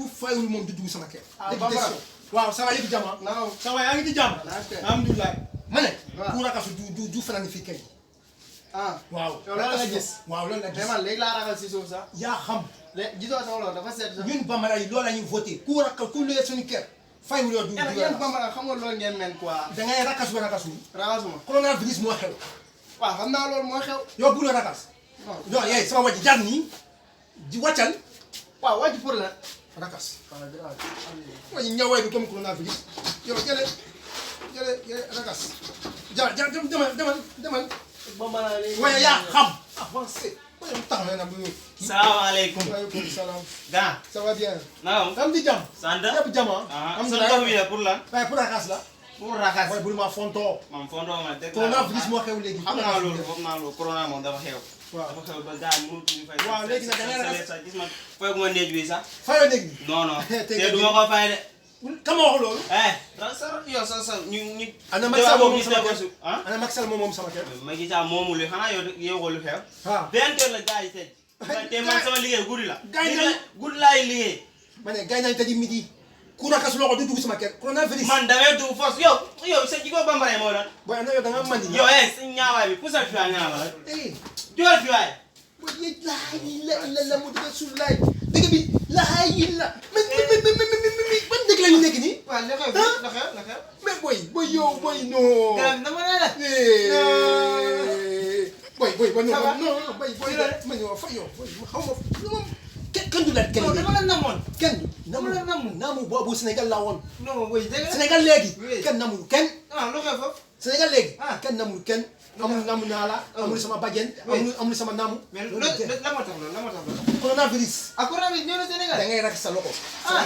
ku fayul moom du dugg sama kër. Bambara waaw ça va yëpp jàmm. non ça va yaa ngi ci jàmm. alhamdulilah. ma ne. waaw ku rakasu du fanaan fii kër yi. waaw yow loolu la gis. waaw loolu la gis. mais man léegi laa ragal si suuf sax. yaa xam. gisoo sama loolu dafa seet sax. ñun bambara yi loolu la ñuy voté ku luye suñu kër. fayul yow du yéen bambara xam nga loolu ngeen mel quoi. da ngay rakasu. rakasuma. coronavirus moo xew. waaw xam naa loolu moo xew. yow bu la rakas. non yee sama wàcc jaar nii di wàccal. waaw wàcc pour la. rakas. waaye ñawaay bi comme coronavirus. yow jële rakas. demal. bambara léegi. waaye yaa xam. avancé. waaye mu tax na bu ñu. salaamaaleykum. waaleykum salaam. Gan. ça va bien. naam. am di jàmm. sant. yëpp jàmm am na ndox mi la pour lan. waaye pour rakas la. pour raxas. waaye bul ma fontoo. man fondoo ma dégg naa. coronavirus moo xew léegi. xam naa loolu foog naa loolu corona moom dafa xew. waaw dafa xew ba gars yi mënatuñu fay. waaw léegi nag da ngay raxas sax gis man fay ma néeg bi sax. fayoo léegi. non non. Tey te du ma ko fay de. kan ma wax loolu. yow sa ñu. ana Macky Sall moom sama kër. ah ana Macky Sall moom sama kër. Macky Sall moomu lu xanaa yow ko lu xew. ah 20 heures la gars yi tëj. te man sama liggéey guddi la. gars yi nañu guddi laay liggéey. ma ne gars yi nañu tëj midi. ku rakas loxo du dugg sama kër. coronavirus. man damay dugg force yow sa jikko bambara moo doon. booy ana yow da nga mandi. yow sa ñaawaay bi pusal fi waay ñaawaay. jool fi waay. booy yéeg laa ilaaha illa mu dugg suuf laay. dëgg bi laa illa. mais ban dëgg la ñu nekk nii. waaw la xew. mais booy yow booy non. gërëm dama ne la. booy ma ñëw fa yow booy xaw ma moom kenn du la kenn non dama la namoon. kenn dama la namoon. naamu boobu Sénégal laa woon. non booy dégg nga. Sénégal léegi. Oui. kenn namul kenn. lu xew foofu. Sénégal léegi. Ah. kenn namul kenn. amul namu naa la. amul sama bàjjen. amul sama namu. mais loolu la moo tax loolu. coronavirus. coronavirus ñëw na Sénégal. da ngay raxas sa loxo. Ah.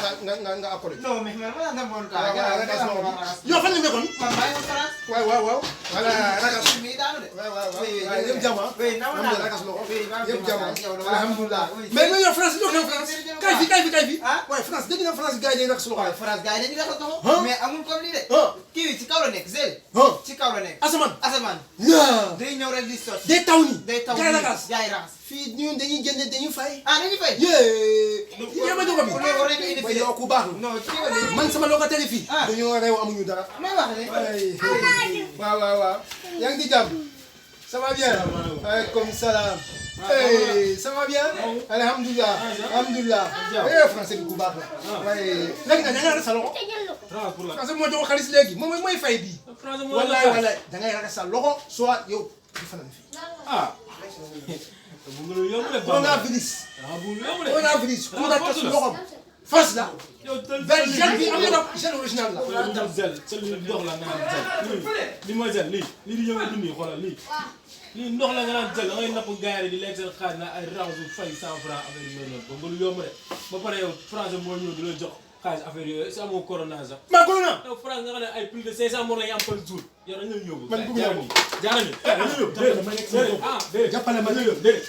nga appelé. non mais man ma la namoon quoi. waaw raxas loxo bi. yow fan nga nekkoon. man maa ngi woon France. waaw. voilà raxas. mi daanu de. waaw yëpp jàmm ah. oui namoon naa la raxas loxo. oui yëpp jàmm alhamdulilah. alhamdulilah. mais yow France ñoo xew France. kay fi. Ah. waaye France dégg na France gars yi dañuy raxas loxo. waaw France gars yi dañuy raxas loxo. Hein? mais amul comme lii de. ah kii bi ci kaw la nekk Zél. ah ci kaw la nekk. asamaan. asamaan. yaa day ñëw rek di sot. day taw ni. day taw gars yi raxas. jaay raxas. fii ñun dañuy jënd dañuy fay. ah dañuy fay. yee ma jox ko bi. Ku nekk war nañ ko indi mooy fii de. yow ku baax la. non ci kaw la man sama locataire fii. Ah. dañoo réew amuñu dara. may wax ne. waaw. yaa ngi ci jàmm. ça va bien. waaleykum salaam. ça va bien. alhamdulilah. français bi ku baax la. waaye léegi nag da ngay raxas sa loxo. français moo jox xaalis léegi moom mooy fay bii. wallaay da ngay raxas sa loxo soit yow di fanaan fii. coronavirus. coronavirus ku raxas loxo force la. gel bi am na gel original la. lii mooy gel lii di yëngu nii xoolal lii ndox la nga naan gel da ngay napp gaari di lekk seen xaaj na ay raxasu fay 100 francs affaire yooyu noonu ba nga lu yomb rek ba pare yow français moo ñëw di la jox xaalis affaire yooyu si amoo corona sax. maa corona. yow France nga xam ne ay plus de 500 morts la ñu am par jour yow dañu leen yóbbu. man bëgg naa ko jaarale. jàppale ma déedéet